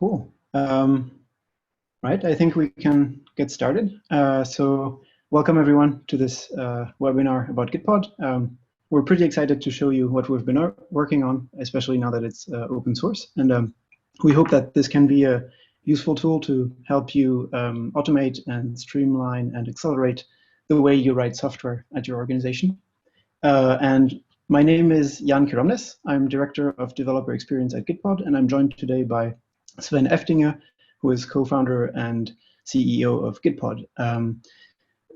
Cool. Right, I think we can get started. So welcome everyone to this webinar about Gitpod. We're pretty excited to show you what we've been working on, especially now that it's open source. And we hope that this can be a useful tool to help you automate and streamline and accelerate the way you write software at your organization. And my name is Jan Kiromnes. I'm Director of Developer Experience at Gitpod, and I'm joined today by Sven Eftinger, who is co-founder and CEO of Gitpod.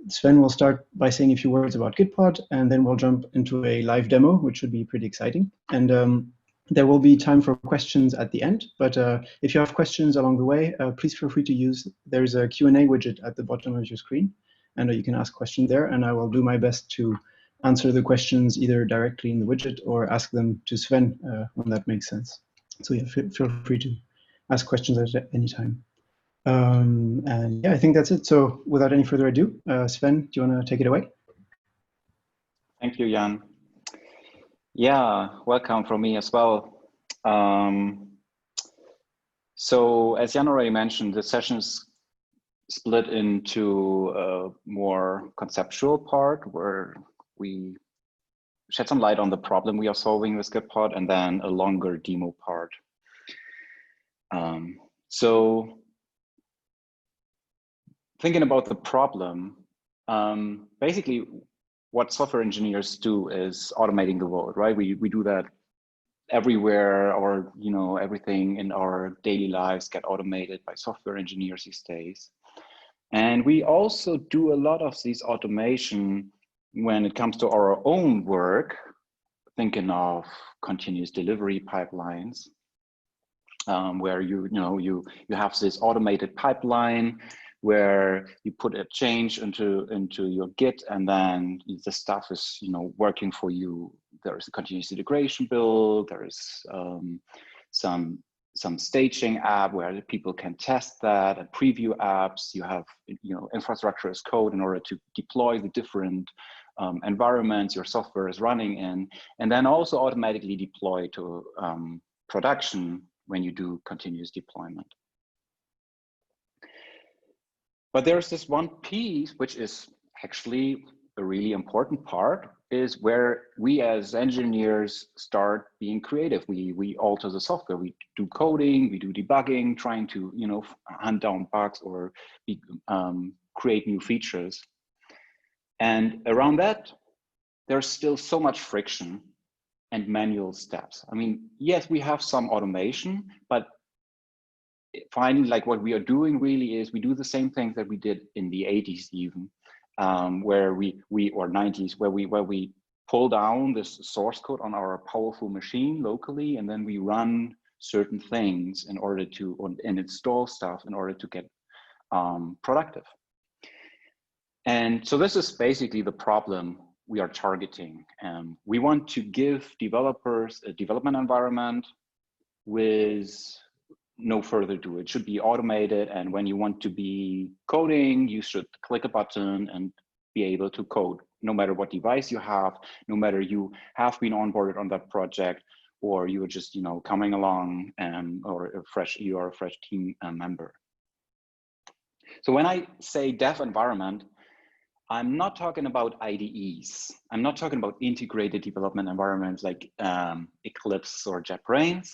Sven will start by saying a few words about Gitpod, and then we'll jump into a live demo, which should be pretty exciting. And there will be time for questions at the end, but if you have questions along the way, please feel free to use, there's a Q&A widget at the bottom of your screen, and you can ask questions there, and I will do my best to answer the questions either directly in the widget or ask them to Sven when that makes sense. So yeah, feel free to ask questions at any time. And yeah, I think that's it. So without any further ado, Sven, do you want to take it away? Thank you, Jan. Yeah, welcome from me as well. So as Jan already mentioned, the session is split into a more conceptual part where we shed some light on the problem we are solving with Gitpod, and then a longer demo part. So thinking about the problem, basically what software engineers do is automating the world, right? We do that everywhere, or everything in our daily lives get automated by software engineers these days. And we also do a lot of this automation when it comes to our own work, thinking of continuous delivery pipelines, where you have this automated pipeline where you put a change into your Git, and then the stuff is working for you. There is a continuous integration build. There is some staging app where people can test that, and preview apps. You have infrastructure as code in order to deploy the different environments your software is running in, and then also automatically deploy to production when you do continuous deployment. But there's this one piece which is actually a really important part, is where we as engineers start being creative. We alter the software, we do coding, we do debugging, trying to hunt down bugs or create new features. And around that, there's still so much friction and manual steps. I mean, yes, we have some automation, but finally, like what we are doing really is we do the same things that we did in the 80s even, where we or 90s, where we pull down this source code on our powerful machine locally, and then we run certain things in order to and install stuff in order to get productive. And so this is basically the problem we are targeting. We want to give developers a development environment with no further ado. It should be automated, and when you want to be coding, you should click a button and be able to code, no matter what device you have, no matter you have been onboarded on that project, or you are just coming along, or you are a fresh team member. So when I say dev environment, I'm not talking about IDEs. I'm not talking about integrated development environments like Eclipse or JetBrains.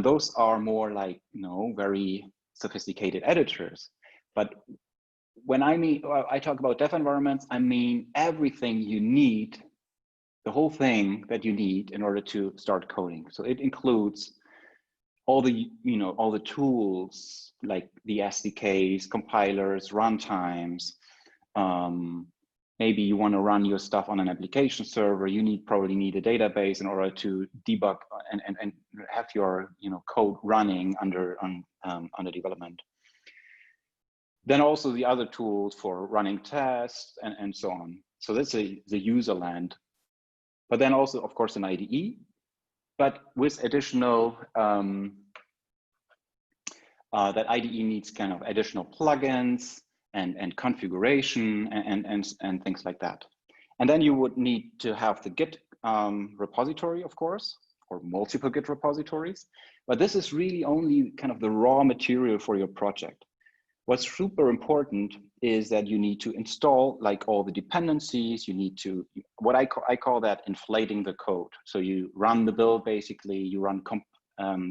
Those are more like very sophisticated editors. But when I talk about dev environments, I mean everything you need, the whole thing that you need in order to start coding. So it includes all the all the tools like the SDKs, compilers, runtimes. Maybe you want to run your stuff on an application server. You probably need a database in order to debug and have your code running under development. Then also the other tools for running tests and so on. So that's the user land. But then also, of course, an IDE, but with additional that IDE needs kind of additional plugins and configuration and things like that. And then you would need to have the Git repository, of course, or multiple Git repositories. But this is really only kind of the raw material for your project. What's super important is that you need to install like all the dependencies. You need to, what I call that inflating the code. So you run the build, basically, you run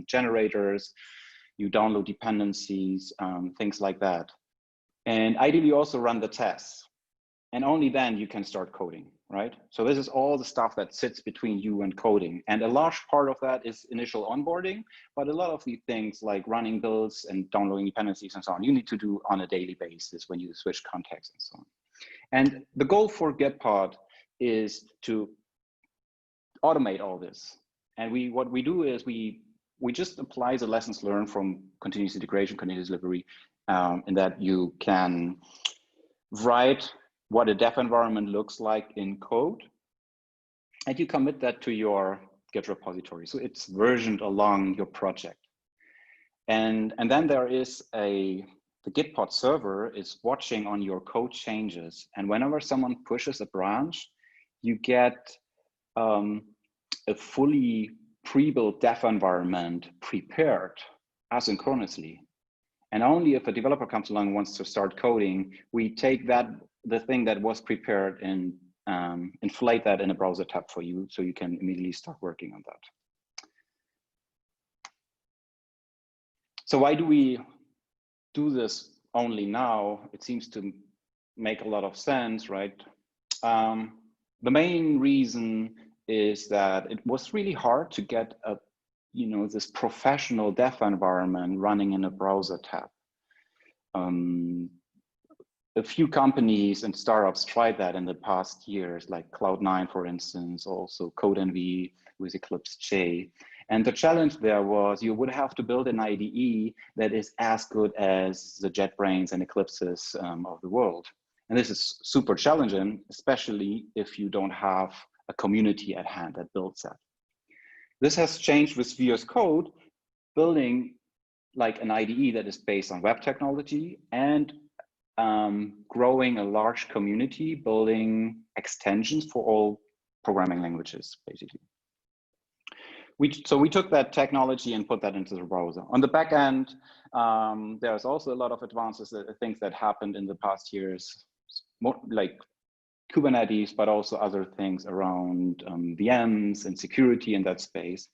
generators, you download dependencies, things like that. And ideally also run the tests. And only then you can start coding, right? So this is all the stuff that sits between you and coding. And a large part of that is initial onboarding, but a lot of the things like running builds and downloading dependencies and so on, you need to do on a daily basis when you switch contexts and so on. And the goal for Gitpod is to automate all this. And what we do is we just apply the lessons learned from continuous integration, continuous delivery, in that you can write what a dev environment looks like in code, and you commit that to your Git repository. So it's versioned along your project. And then there is the Gitpod server is watching on your code changes. And whenever someone pushes a branch, you get a fully pre-built dev environment prepared asynchronously. And only if a developer comes along and wants to start coding, we take the thing that was prepared and inflate that in a browser tab for you, so you can immediately start working on that. So why do we do this only now? It seems to make a lot of sense, right? The main reason is that it was really hard to get this professional dev environment running in a browser tab. A few companies and startups tried that in the past years, like Cloud9, for instance, also CodeNV with Eclipse J. And the challenge there was you would have to build an IDE that is as good as the JetBrains and Eclipses of the world. And this is super challenging, especially if you don't have a community at hand that builds that. This has changed with VS Code, building like an IDE that is based on web technology and growing a large community, building extensions for all programming languages, basically. So we took that technology and put that into the browser. On the back end, there's also a lot of advances, things that happened in the past years, more like Kubernetes, but also other things around VMs and security in that space.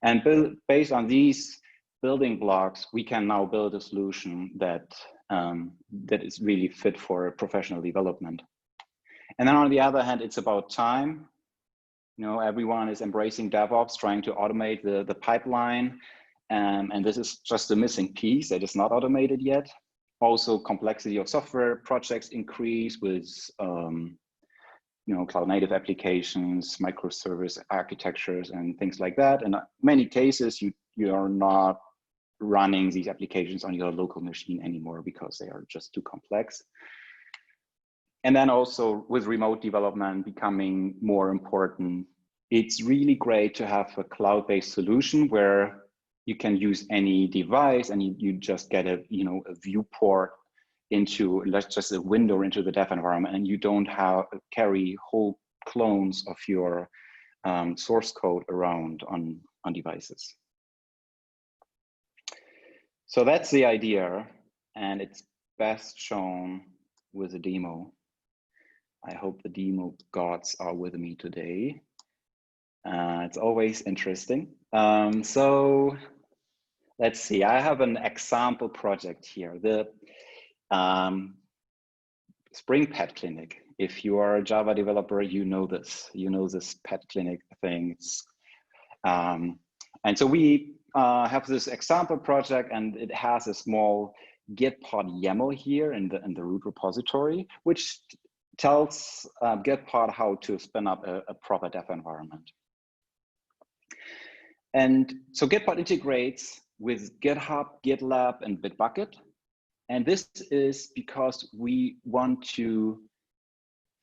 And based on these building blocks, we can now build a solution that is really fit for professional development. And then on the other hand, it's about time. Everyone is embracing DevOps, trying to automate the pipeline. And this is just a missing piece that is not automated yet. Also, complexity of software projects increase with cloud native applications, microservice architectures, and things like that. And in many cases, you are not running these applications on your local machine anymore because they are just too complex. And then also with remote development becoming more important, it's really great to have a cloud-based solution where you can use any device and you just get a viewport into just a window into the dev environment, and you don't carry whole clones of your source code around on devices. So that's the idea, and it's best shown with a demo. I hope the demo gods are with me today. It's always interesting. So let's see, I have an example project here. The Spring Pet Clinic. If you are a Java developer, you know this pet clinic thing. And so we have this example project, and it has a small Gitpod YAML here in the root repository, which tells Gitpod how to spin up a proper dev environment. And so Gitpod integrates with GitHub, GitLab, and Bitbucket. And this is because we want to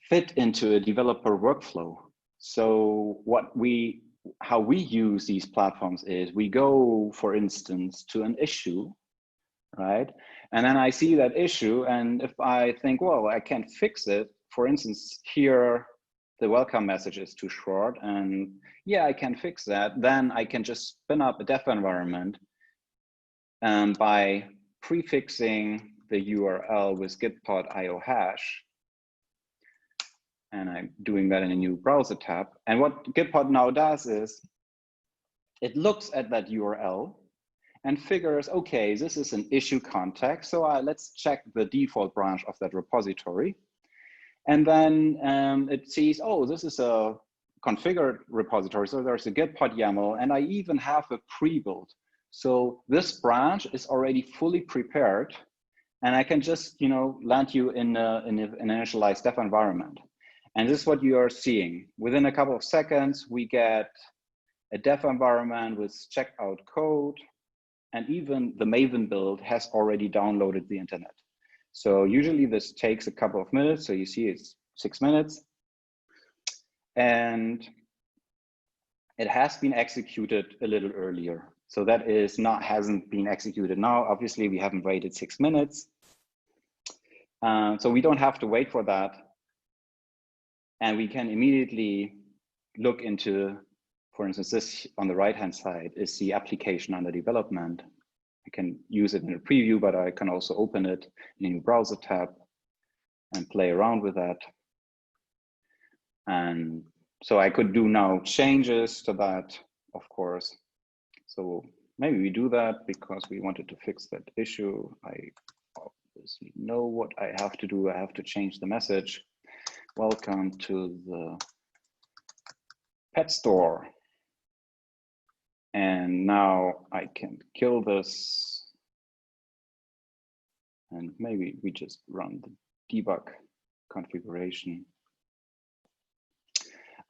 fit into a developer workflow. So how we use these platforms is we go, for instance, to an issue, right? And then I see that issue, and if I think, well, I can't fix it, for instance, here, the welcome message is too short, and yeah, I can fix that. Then I can just spin up a dev environment by prefixing the URL with gitpod io hash. And I'm doing that in a new browser tab. And what Gitpod now does is it looks at that URL and figures, okay, this is an issue context. So let's check the default branch of that repository. And then it sees, oh, this is a configured repository. So there's a Gitpod YAML, and I even have a pre-build. So this branch is already fully prepared, and I can just, land you in an initialized dev environment. And this is what you are seeing. Within a couple of seconds, we get a dev environment with checkout code, and even the Maven build has already downloaded the internet. So usually this takes a couple of minutes. So you see it's 6 minutes. And it has been executed a little earlier. So that is hasn't been executed now. Obviously, we haven't waited 6 minutes. So we don't have to wait for that. And we can immediately look into, for instance, this on the right-hand side is the application under development. I can use it in a preview, but I can also open it in a new browser tab and play around with that. And so I could do now changes to that, of course. So maybe we do that because we wanted to fix that issue. I obviously know what I have to do. I have to change the message. Welcome to the pet store. And now I can kill this. And maybe we just run the debug configuration.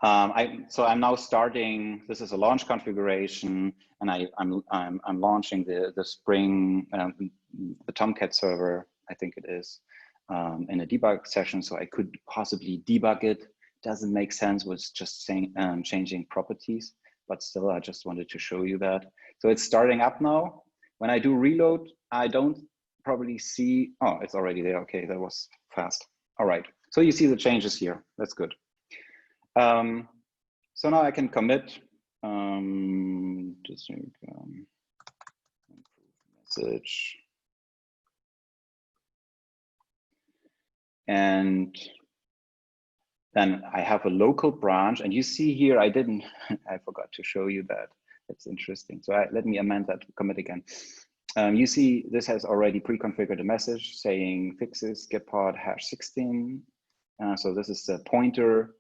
So I'm now starting, this is a launch configuration, and I'm launching the Spring, the Tomcat server, I think it is, in a debug session. So I could possibly debug it. Doesn't make sense with just saying, changing properties, but still I just wanted to show you that. So it's starting up now. When I do reload, I don't probably see, oh, it's already there. Okay, that was fast. All right, so you see the changes here. That's good. So now I can commit just message, and then I have a local branch, and you see here I forgot to show you that. That's interesting. So let me amend that commit again. You see this has already pre-configured a message saying fixes gitpod #16. So this is the pointer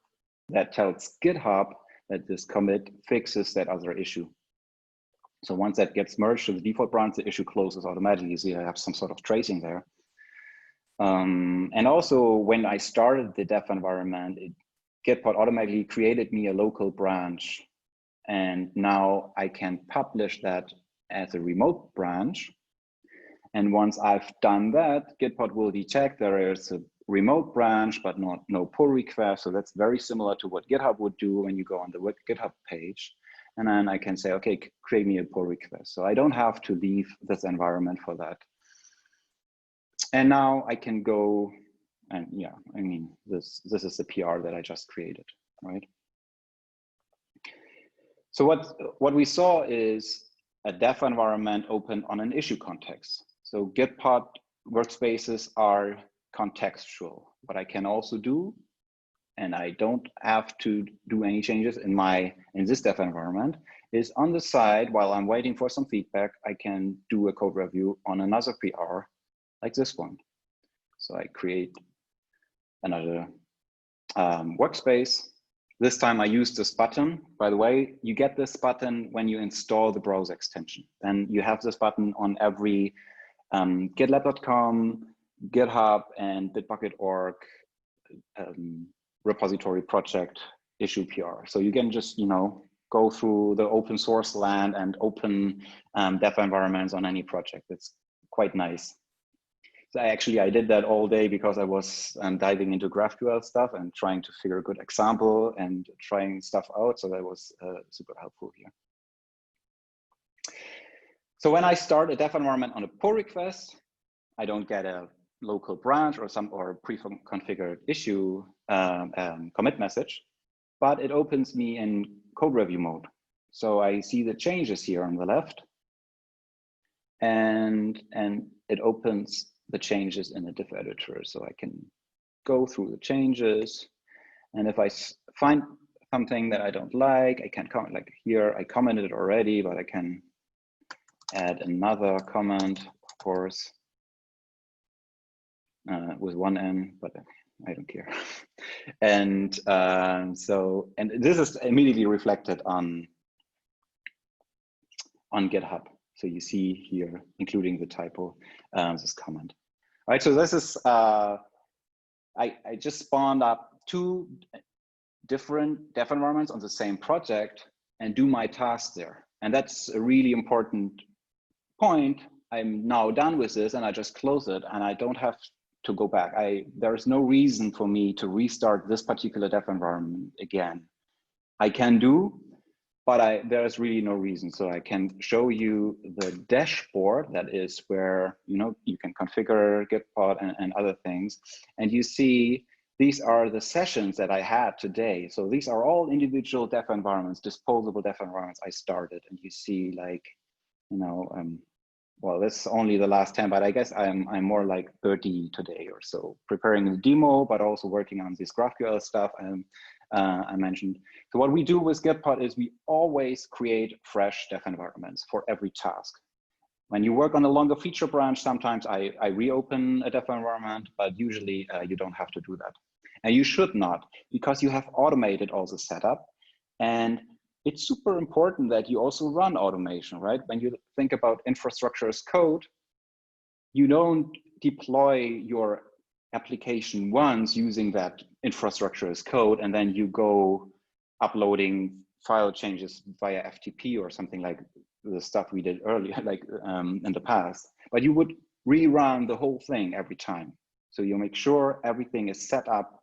that tells GitHub that this commit fixes that other issue. So once that gets merged to the default branch, the issue closes automatically. So you have some sort of tracing there. And also when I started the dev environment, Gitpod automatically created me a local branch. And now I can publish that as a remote branch. And once I've done that, Gitpod will detect there is a remote branch, but no pull request. So that's very similar to what GitHub would do when you go on the GitHub page. And then I can say, okay, create me a pull request. So I don't have to leave this environment for that. And now I can go, and yeah, I mean, this is the PR that I just created, right? So what we saw is a dev environment open on an issue context. So Gitpod workspaces are contextual. What I can also do, and I don't have to do any changes in this dev environment, is on the side, while I'm waiting for some feedback, I can do a code review on another PR like this one. So I create another workspace. This time I use this button. By the way, you get this button when you install the browser extension. Then you have this button on every GitLab.com, GitHub, and Bitbucket.org repository project issue PR. So you can just, go through the open source land and open dev environments on any project. It's quite nice. So I did that all day because I was diving into GraphQL stuff and trying to figure a good example and trying stuff out. So that was super helpful here. So when I start a dev environment on a pull request, I don't get a local branch or pre-configured issue commit message. but it opens me in code review mode. So I see the changes here on the left, and it opens the changes in a diff editor. So I can go through the changes, and if I find something that I don't like, I can comment. Like here, I commented it already, but I can add another comment, of course, with one N, but I don't care. And and this is immediately reflected on GitHub. So you see here, including the typo, this comment. All right, so this is, I just spawned up 2 different dev environments on the same project and do my task there. And that's a really important point. I'm now done with this and I just close it and I don't have to go back. There is no reason for me to restart this particular dev environment again. I can do, but there is really no reason. So I can show you the dashboard. That is where you can configure Gitpod and other things. And you see these are the sessions that I had today. So these are all individual dev environments, disposable dev environments I started. And you see like, well, this is only the last 10, but I guess I'm more like 30 today or so, preparing the demo, but also working on this GraphQL stuff I mentioned. So what we do with Gitpod is we always create fresh dev environments for every task. When you work on a longer feature branch, sometimes I reopen a dev environment, but usually you don't have to do that. And you should not, because you have automated all the setup. And it's super important that you also run automation, right? When you think about infrastructure as code, you don't deploy your application once using that infrastructure as code, and then you go uploading file changes via FTP or something like the stuff we did earlier, like in the past. But you would rerun the whole thing every time. So you make sure everything is set up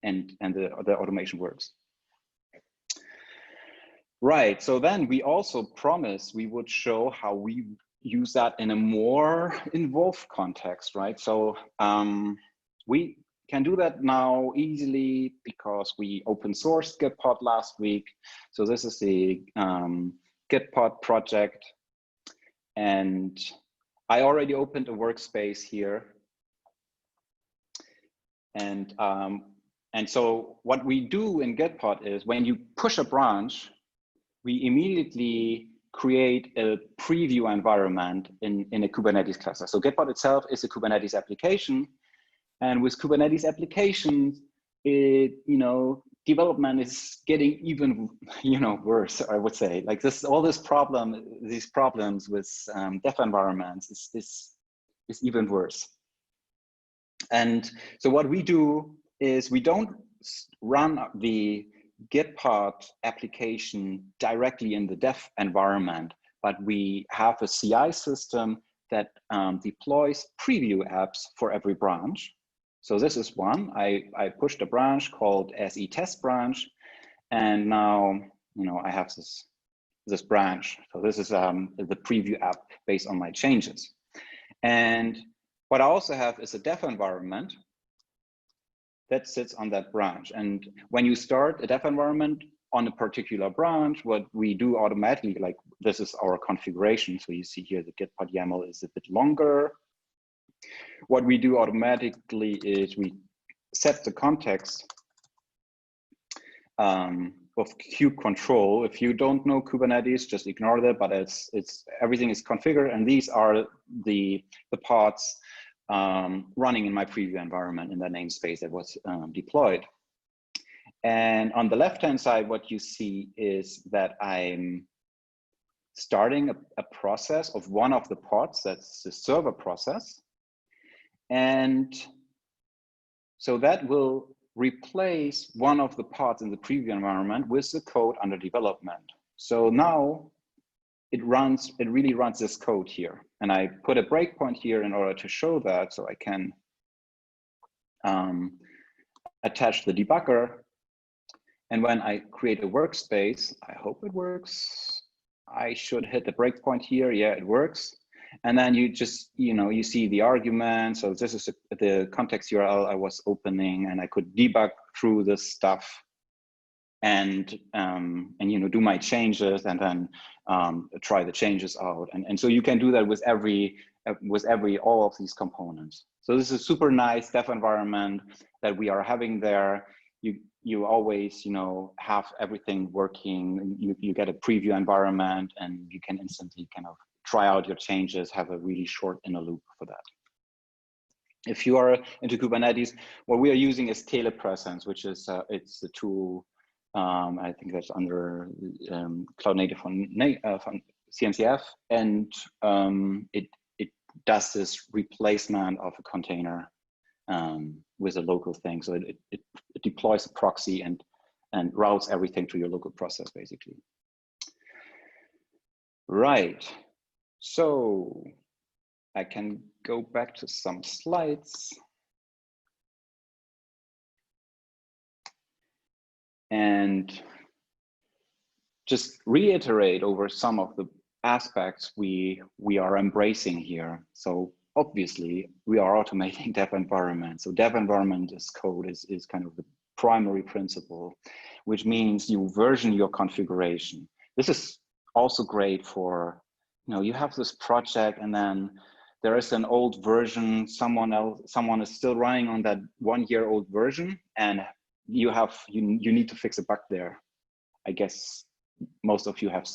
and the automation works. Right, so then we also promised we would show how we use that in a more involved context, right? So we can do that now easily because we open sourced Gitpod last week. So this is the Gitpod project. And I already opened a workspace here. And so what we do in Gitpod is when you push a branch, we immediately create a preview environment in a Kubernetes cluster. So Gitpod itself is a Kubernetes application. And with Kubernetes applications, development is getting even, worse, I would say. Like these problems with dev environments is even worse. And so what we do is we don't run the Gitpod application directly in the dev environment, but we have a CI system that deploys preview apps for every branch. So this is one. I pushed a branch called SE test branch, and now I have this branch. So this is the preview app based on my changes. And what I also have is a dev environment that sits on that branch. And when you start a dev environment on a particular branch, what we do automatically, like this is our configuration. So you see here the Gitpod YAML is a bit longer. What we do automatically is we set the context of kube control. If you don't know Kubernetes, just ignore that, but everything is configured, and these are the pods running in my preview environment in the namespace that was deployed. And on the left-hand side, what you see is that I'm starting a process of one of the pods, that's the server process. And so that will replace one of the pods in the preview environment with the code under development. So now it really runs this code here. And I put a breakpoint here in order to show that, so I can attach the debugger. And when I create a workspace, I hope it works. I should hit the breakpoint here. Yeah, it works. And then you just, you see the argument. So this is the context URL I was opening, and I could debug through this stuff. and you know, do my changes and then try the changes out. And so you can do that with all of these components. So this is a super nice dev environment that we are having there. You always, you know, have everything working. You get a preview environment, and you can instantly kind of try out your changes, have a really short inner loop for that. If you are into Kubernetes, what we are using is telepresence, which is it's the tool. I think that's under Cloud Native from CNCF, and it does this replacement of a container with a local thing. So it deploys a proxy and routes everything to your local process, basically. Right. So I can go back to some slides. And just reiterate over some of the aspects we are embracing here. So obviously we are automating dev environment. So dev environment as code is kind of the primary principle, which means you version your configuration. This is also great for, you know, you have this project and then there is an old version, someone is still running on that 1-year-old version, and you need to fix a bug there. I guess most of you have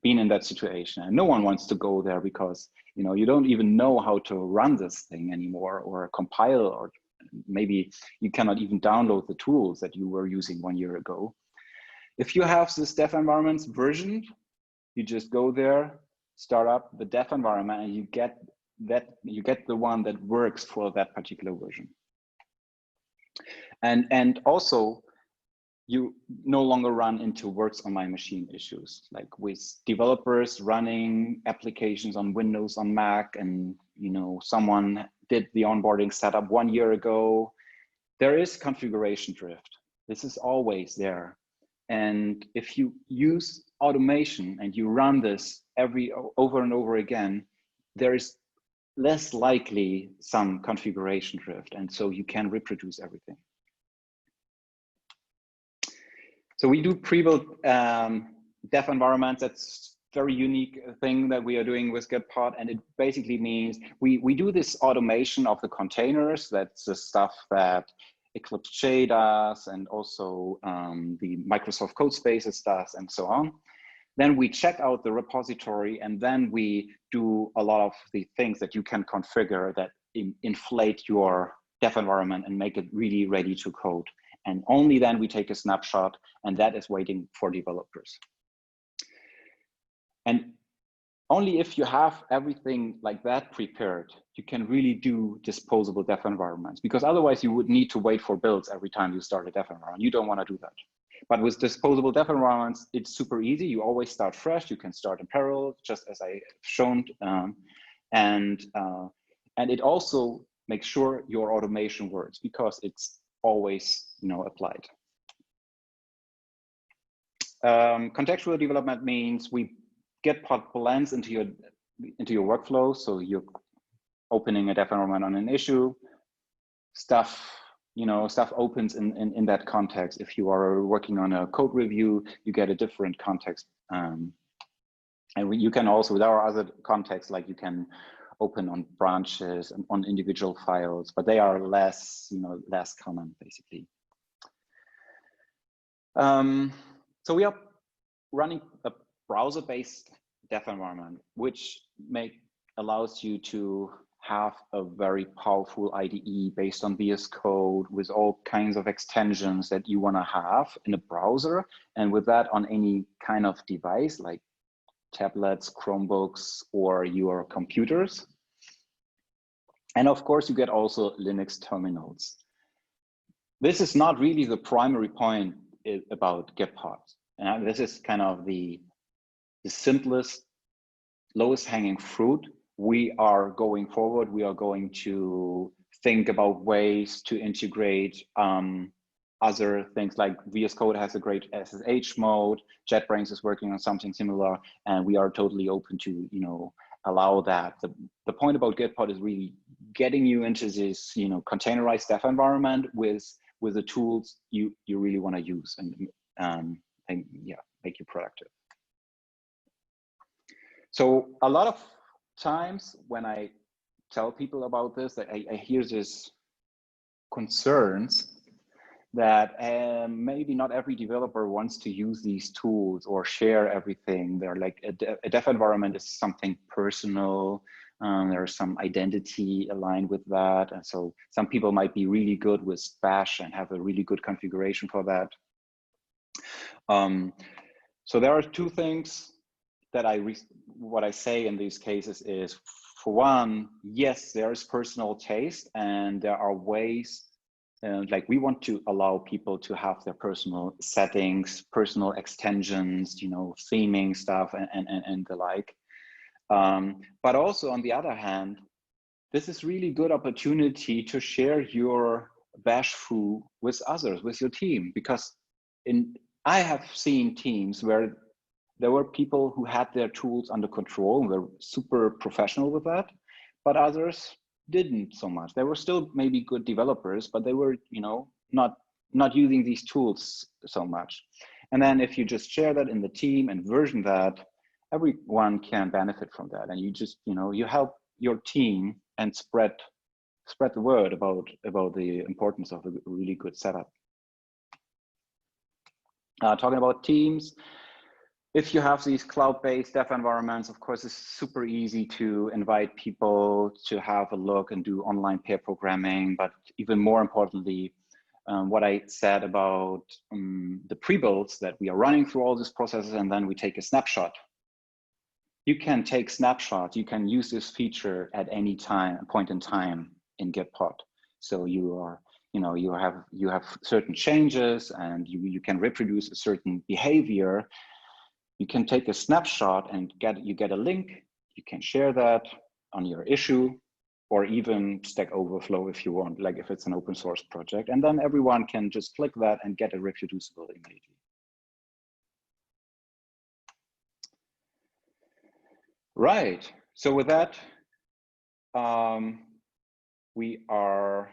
been in that situation, and no one wants to go there because, you know, you don't even know how to run this thing anymore or compile, or maybe you cannot even download the tools that you were using 1 year ago. If you have this dev environments versioned, you just go there, start up the dev environment, and you get the one that works for that particular version. And also, you no longer run into works on my machine issues, like with developers running applications on Windows, on Mac, and, you know, someone did the onboarding setup 1 year ago. There is configuration drift. This is always there. And if you use automation and you run this over and over again, there is less likely some configuration drift, and so you can reproduce everything. So we do pre-built dev environments. That's a very unique thing that we are doing with Gitpod, and it basically means we do this automation of the containers. That's the stuff that EclipseJ does, and also the Microsoft Codespaces does, and so on. Then we check out the repository, and then we do a lot of the things that you can configure that inflate your dev environment and make it really ready to code. And only then we take a snapshot, and that is waiting for developers. And only if you have everything like that prepared, you can really do disposable dev environments, because otherwise you would need to wait for builds every time you start a dev environment. You don't want to do that. But with disposable dev environments, it's super easy. You always start fresh. You can start in parallel, just as I shown. And it also makes sure your automation works, because it's always, you know, applied. Contextual development means Gitpod blends into your workflow. So you're opening a dev environment on an issue, stuff opens in that context. If you are working on a code review, you get a different context. And you can also, with our other contexts, like you can open on branches and on individual files, but they are less common, basically. So we are running a browser-based dev environment, which allows you to have a very powerful IDE based on VS Code with all kinds of extensions that you want to have in a browser, and with that on any kind of device like tablets, Chromebooks, or your computers. And of course, you get also Linux terminals. This is not really the primary point about Gitpod. And this is kind of the simplest, lowest hanging fruit. We are going forward. We are going to think about ways to integrate other things, like VS Code has a great SSH mode. JetBrains is working on something similar, and we are totally open to, you know, allow that. The point about Gitpod is really getting you into this, you know, containerized dev environment with the tools you really want to use, and and yeah, make you productive. So a lot of times when I tell people about this, I hear this concerns that maybe not every developer wants to use these tools or share everything. They're like a dev environment is something personal. There's some identity aligned with that. And so some people might be really good with Bash and have a really good configuration for that. So there are two things that what I say in these cases is, for one, yes, there is personal taste and there are ways, like we want to allow people to have their personal settings, personal extensions, you know, theming stuff and the like. But also on the other hand, this is really good opportunity to share your bash foo with others, with your team, because I have seen teams where there were people who had their tools under control and were super professional with that, but others didn't so much. They were still maybe good developers, but they were, you know, not using these tools so much. And then if you just share that in the team and version that, everyone can benefit from that. And you just, you know, you help your team and spread the word about the importance of a really good setup. Talking about teams, if you have these cloud-based dev environments, of course, it's super easy to invite people to have a look and do online pair programming. But even more importantly, what I said about the prebuilds, that we are running through all these processes and then we take a snapshot. You can take snapshots. You can use this feature at any point in time in Gitpod. So you are, you know, you have certain changes and you can reproduce a certain behavior. You can take a snapshot and you get a link. You can share that on your issue, or even Stack Overflow if you want, like if it's an open source project. And then everyone can just click that and get it reproducible immediately. Right. So with that, we are,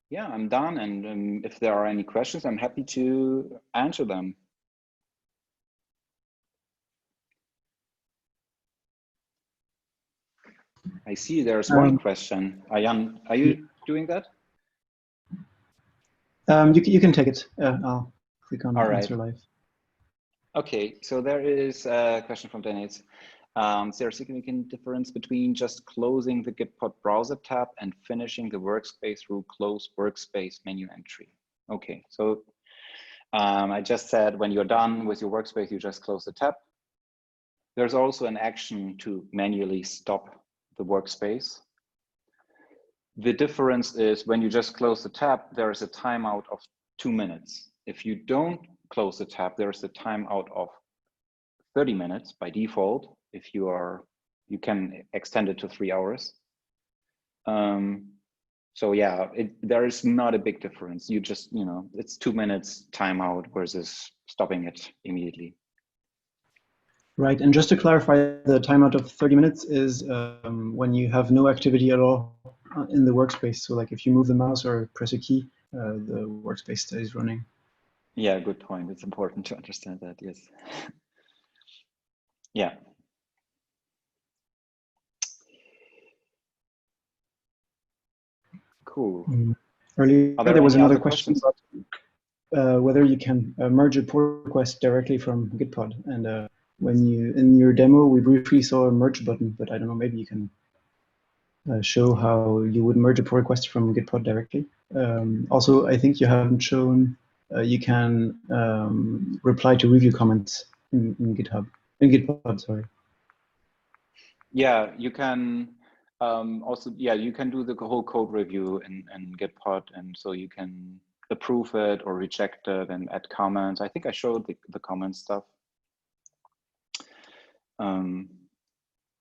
yeah, I'm done. And if there are any questions, I'm happy to answer them. I see there's one question. Ayan, are you doing that? You can take it. I'll click on answer live. Okay, so there is a question from Dennis. Is there a significant difference between just closing the Gitpod browser tab and finishing the workspace through close workspace menu entry? Okay, so I just said when you're done with your workspace, you just close the tab. There's also an action to manually stop the workspace. The difference is when you just close the tab, there is a timeout of 2 minutes. If you don't close the tab, there is a timeout of 30 minutes by default. If you can extend it to 3 hours. So yeah, there is not a big difference. You just, you know, it's 2 minutes timeout versus stopping it immediately. Right, and just to clarify, the timeout of 30 minutes is when you have no activity at all in the workspace. So like if you move the mouse or press a key, the workspace stays running. Yeah, good point. It's important to understand that, yes. Yeah. Cool. Earlier, there was another question about whether you can merge a pull request directly from Gitpod. And when in your demo, we briefly saw a merge button, but I don't know, maybe you can show how you would merge a pull request from Gitpod directly. Also, I think you haven't shown you can reply to review comments in Gitpod, sorry. Yeah, you can also, yeah, you can do the whole code review in Gitpod, and so you can approve it or reject it and add comments. I think I showed the comment stuff.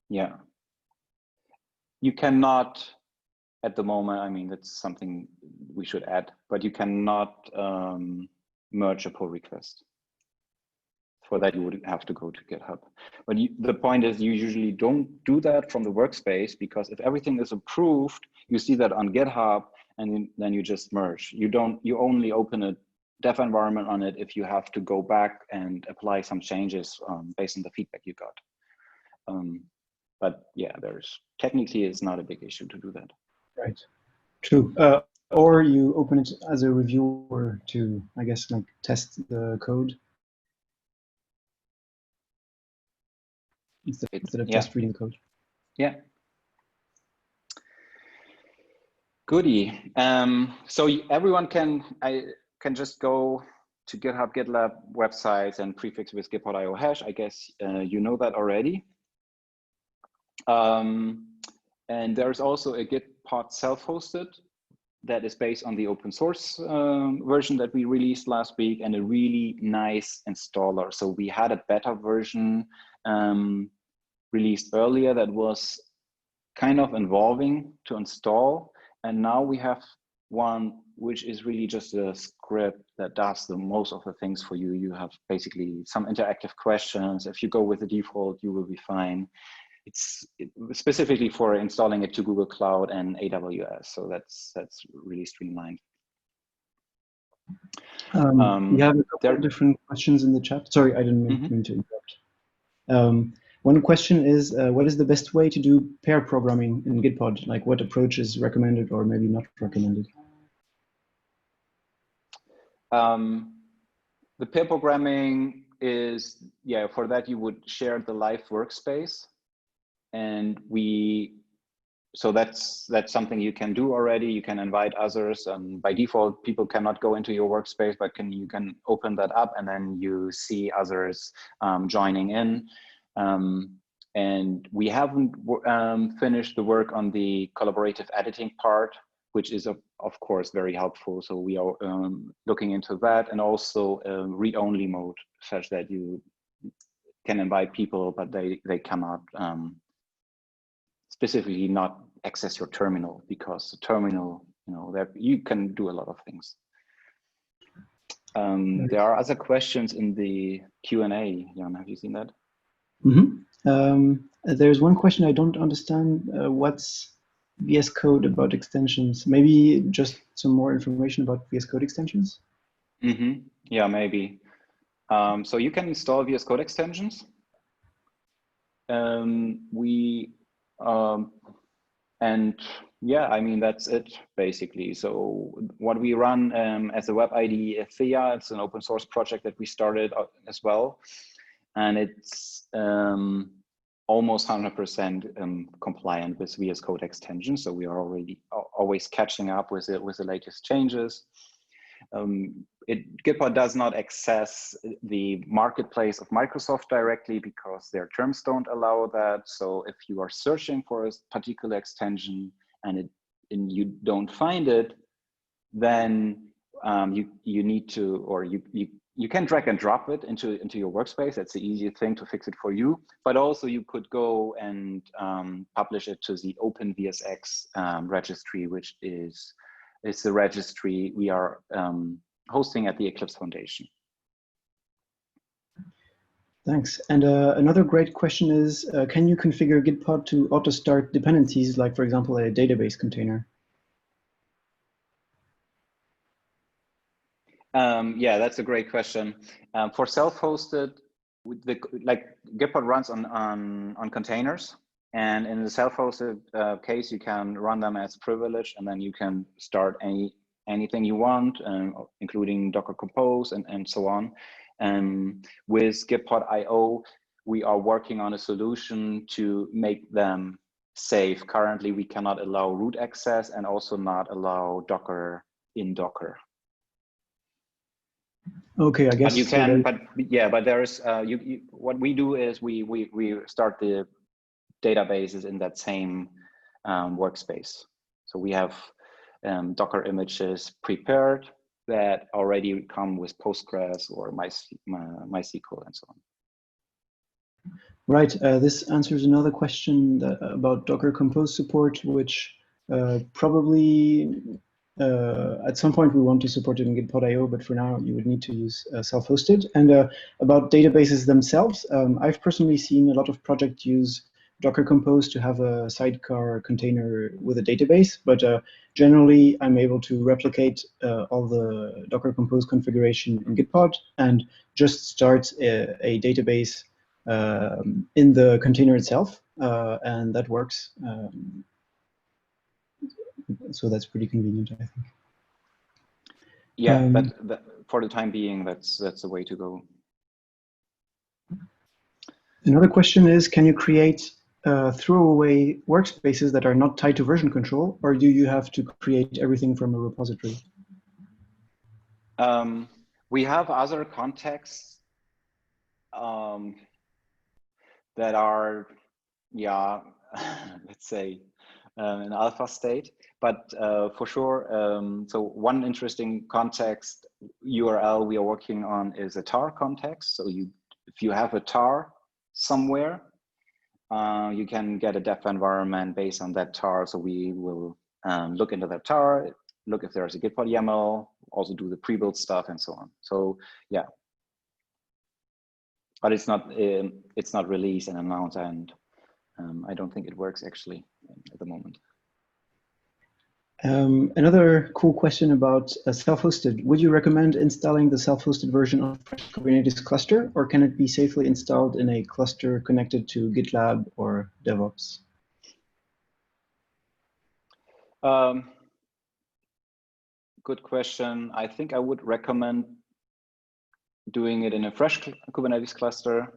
Yeah. You cannot, at the moment, I mean, that's something we should add, but you cannot merge a pull request. For that, you would have to go to GitHub. But the point is, you usually don't do that from the workspace, because if everything is approved, you see that on GitHub, and then you just merge. You only open it dev environment on it if you have to go back and apply some changes based on the feedback you got. But yeah, technically it's not a big issue to do that. Right. True. Or you open it as a reviewer to, I guess, like test the code instead of just reading the code. Yeah. Goodie. So everyone can just go to GitHub, GitLab websites and prefix with Gitpod.io hash. I guess you know that already. And there's also a Gitpod self-hosted that is based on the open source version that we released last week, and a really nice installer. So we had a beta version released earlier that was kind of involving to install. And now we have one which is really just a script that does the most of the things for you. You have basically some interactive questions. If you go with the default, you will be fine. It's specifically for installing it to Google Cloud and AWS. So that's really streamlined. We have a couple of different questions in the chat. Sorry, I didn't mean to interrupt. One question is, what is the best way to do pair programming in Gitpod? Like what approach is recommended or maybe not recommended? The pair programming is, yeah, for that you would share the live workspace. And so that's something you can do already. You can invite others. By default, people cannot go into your workspace, but you can open that up and then you see others joining in. And we haven't finished the work on the collaborative editing part, which is of course very helpful. So we are looking into that, and also read-only mode, such that you can invite people, but they cannot specifically not access your terminal, because the terminal, you can do a lot of things. There are other questions in the Q&A. Jan, have you seen that? There's one question I don't understand. What's VS Code about extensions? Maybe just some more information about VS Code extensions? Yeah, maybe. So you can install VS Code extensions. And yeah, I mean, that's it basically. So what we run as a web IDE, Thea, it's an open source project that we started as well. And it's almost 100% compliant with VS Code extensions. So we are already always catching up with the latest changes. Gitpod does not access the marketplace of Microsoft directly because their terms don't allow that. So if you are searching for a particular extension and you don't find it, then you need to, or you can drag and drop it into your workspace. That's the easiest thing to fix it for you. But also you could go and publish it to the OpenVSX registry, which is the registry we are hosting at the Eclipse Foundation. Thanks. And another great question is, can you configure Gitpod to auto-start dependencies, like, for example, a database container? Yeah, that's a great question. For self-hosted, like Gitpod runs on containers. And in the self-hosted case, you can run them as privileged, and then you can start anything you want, including Docker Compose and so on. With Gitpod.io, we are working on a solution to make them safe. Currently, we cannot allow root access and also not allow Docker in Docker. Okay, I guess but you can. But yeah, but there is what we do is we start the databases in that same workspace. So we have Docker images prepared that already come with Postgres or MySQL and so on. Right. This answers another question about Docker Compose support, which probably at some point we want to support it in Gitpod.io, but for now you would need to use self-hosted. And about databases themselves, I've personally seen a lot of projects use Docker Compose to have a sidecar container with a database, but generally I'm able to replicate all the Docker Compose configuration in Gitpod and just start a database in the container itself, and that works. So that's pretty convenient, I think. Yeah, that for the time being, that's the way to go. Another question is, can you create throwaway workspaces that are not tied to version control, or do you have to create everything from a repository? We have other contexts that are, yeah, let's say in alpha state, but for sure. So one interesting context URL we are working on is a tar context. So if you have a tar somewhere, you can get a dev environment based on that tar. So we will look into that tar, look if there's a Gitpod YAML, also do the pre-build stuff and so on. So yeah, but it's not released and announced, and I don't think it works actually at the moment. Another cool question about self-hosted. Would you recommend installing the self-hosted version of Kubernetes cluster, or can it be safely installed in a cluster connected to GitLab or DevOps? Good question. I think I would recommend doing it in a fresh Kubernetes cluster,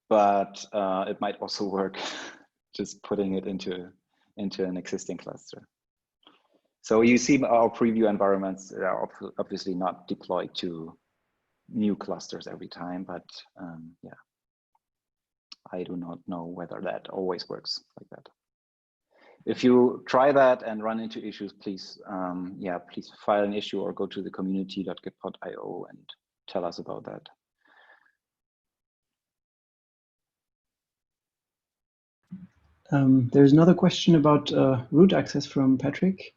but it might also work just putting it into an existing cluster. So you see our preview environments are obviously not deployed to new clusters every time, but yeah, I do not know whether that always works like that. If you try that and run into issues, please, yeah, please file an issue or go to the community.gitpod.io and tell us about that. There's another question about root access from Patrick.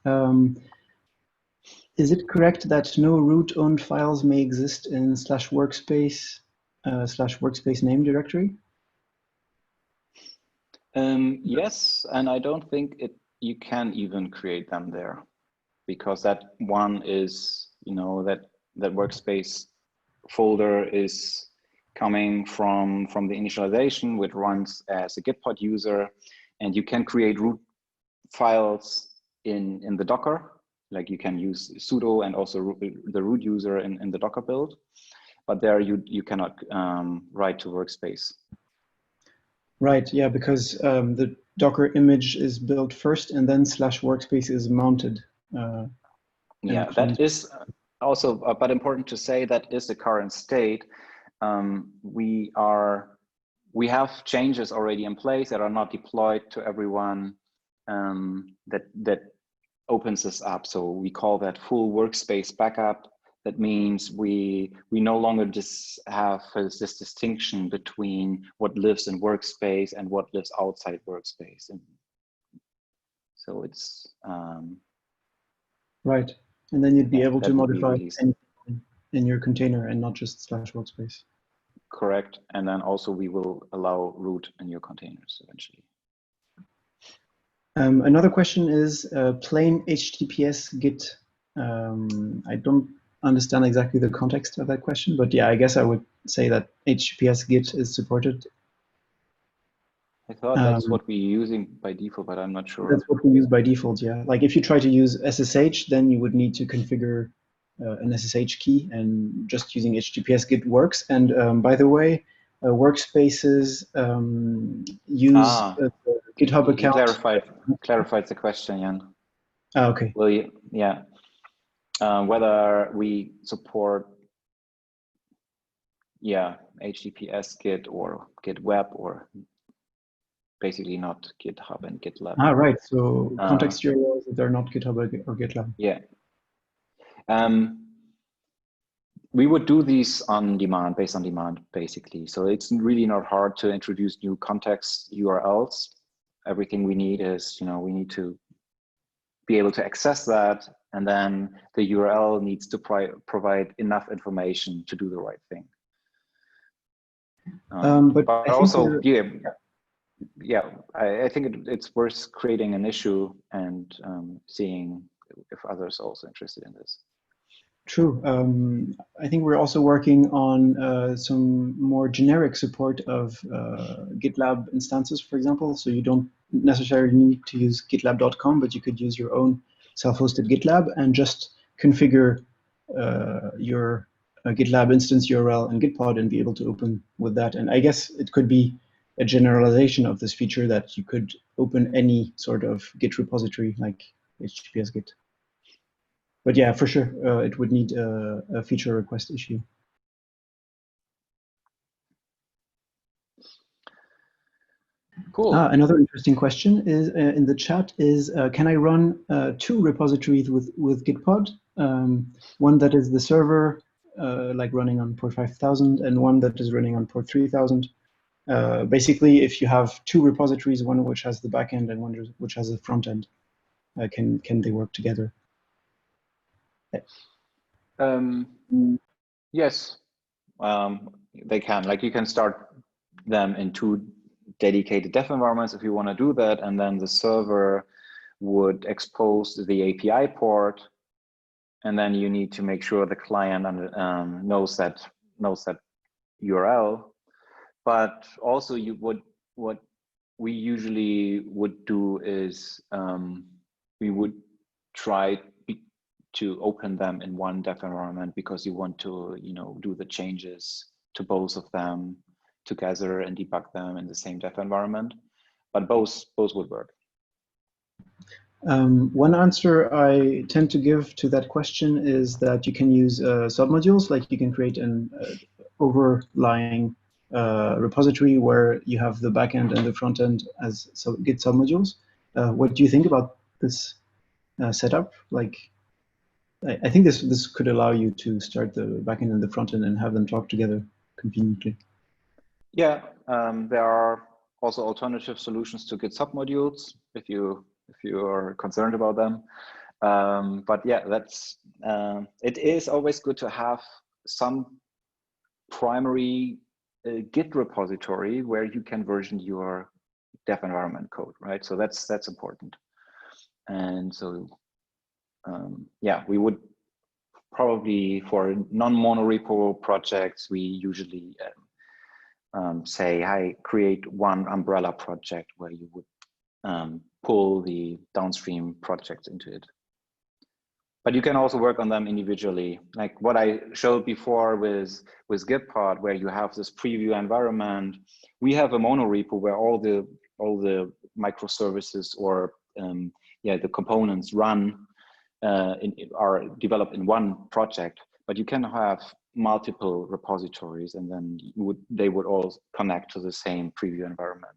Is it correct that no root-owned files may exist in /workspace /workspace name directory? Yes, and I don't think you can even create them there, because that one is, you know, that workspace folder is coming from the initialization, which runs as a Gitpod user, and you can create root files in the Docker. Like you can use sudo and also the root user in the Docker build, but there you cannot write to workspace. Right, yeah, because the Docker image is built first and then /workspace is mounted. Yeah, that is also, but important to say, that is the current state. We have changes already in place that are not deployed to everyone, that opens this up. So we call that full workspace backup. That means we no longer just have this distinction between what lives in workspace and what lives outside workspace. And so it's right, and then you'd be able to modify anything in your container and not just /workspace. Correct, and then also we will allow root in your containers eventually. Another question is plain HTTPS Git. I don't understand exactly the context of that question, but yeah, I guess I would say that HTTPS Git is supported. I thought that's what we're using by default, but I'm not sure. That's what we use by default, yeah. Like if you try to use SSH, then you would need to configure an SSH key, and just using HTTPS Git works. And by the way, workspaces use the GitHub account. Clarified the question, Jan. Ah, okay. Well, yeah. Whether we support, yeah, HTTPS Git or Git Web, or basically not GitHub and GitLab. Ah, right. So context URLs that are not GitHub or GitLab. Yeah. We would do these on demand, based on demand, basically. So it's really not hard to introduce new context URLs. Everything we need is, you know, we need to be able to access that, and then the URL needs to provide enough information to do the right thing. But I think also, I think it's worth creating an issue and seeing if others are also interested in this. True. I think we're also working on some more generic support of GitLab instances, for example. So you don't necessarily need to use gitlab.com, but you could use your own self-hosted GitLab and just configure your GitLab instance URL and Gitpod and be able to open with that. And I guess it could be a generalization of this feature that you could open any sort of Git repository like HTTPS Git. But yeah, for sure, it would need a feature request issue. Cool. Another interesting question is in the chat is, can I run two repositories with Gitpod? One that is the server, like running on port 5000, and one that is running on port 3000. Basically, if you have two repositories, one which has the backend and one which has the front end, can they work together? Yes, they can. Like you can start them in two dedicated dev environments if you want to do that, and then the server would expose the API port, and then you need to make sure the client knows that URL. But also, what we usually would do is we would try to open them in one dev environment because you want to, do the changes to both of them together and debug them in the same dev environment. But both would work. One answer I tend to give to that question is that you can use submodules, like you can create an overlying repository where you have the backend and the front end as Git submodules. What do you think about this setup? Like, I think this could allow you to start the backend and the front end and have them talk together conveniently. Yeah, there are also alternative solutions to Git submodules if you are concerned about them. But yeah, that's it is always good to have some primary Git repository where you can version your dev environment code, right? So that's important. And so yeah, we would probably, for non-monorepo projects, we usually say, I create one umbrella project where you would pull the downstream projects into it. But you can also work on them individually, like what I showed before with Gitpod, where you have this preview environment. We have a monorepo where all the microservices or the components run are developed in one project. But you can have multiple repositories, and then they would all connect to the same preview environment.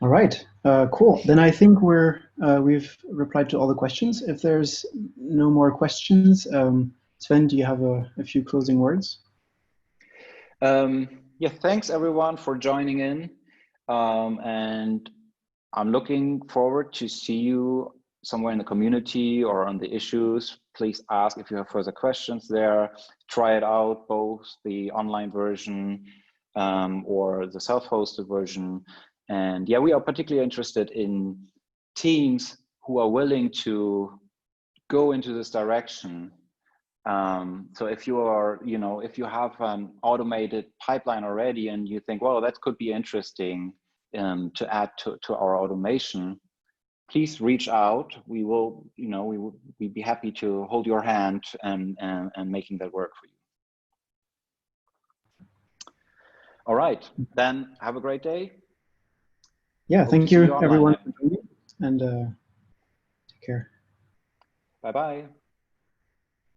All right, cool. Then I think we've replied to all the questions. If there's no more questions, Sven, do you have a few closing words? Yeah, thanks everyone for joining in, and I'm looking forward to see you somewhere in the community or on the issues. Please ask if you have further questions there. Try it out, both the online version or the self-hosted version. And yeah, we are particularly interested in teams who are willing to go into this direction. So if you are, if you have an automated pipeline already and you think, well, that could be interesting to add to our automation, please reach out. We will, we'd be happy to hold your hand and making that work for you. All right, then have a great day. Yeah, thank you everyone for joining, and take care. Bye-bye.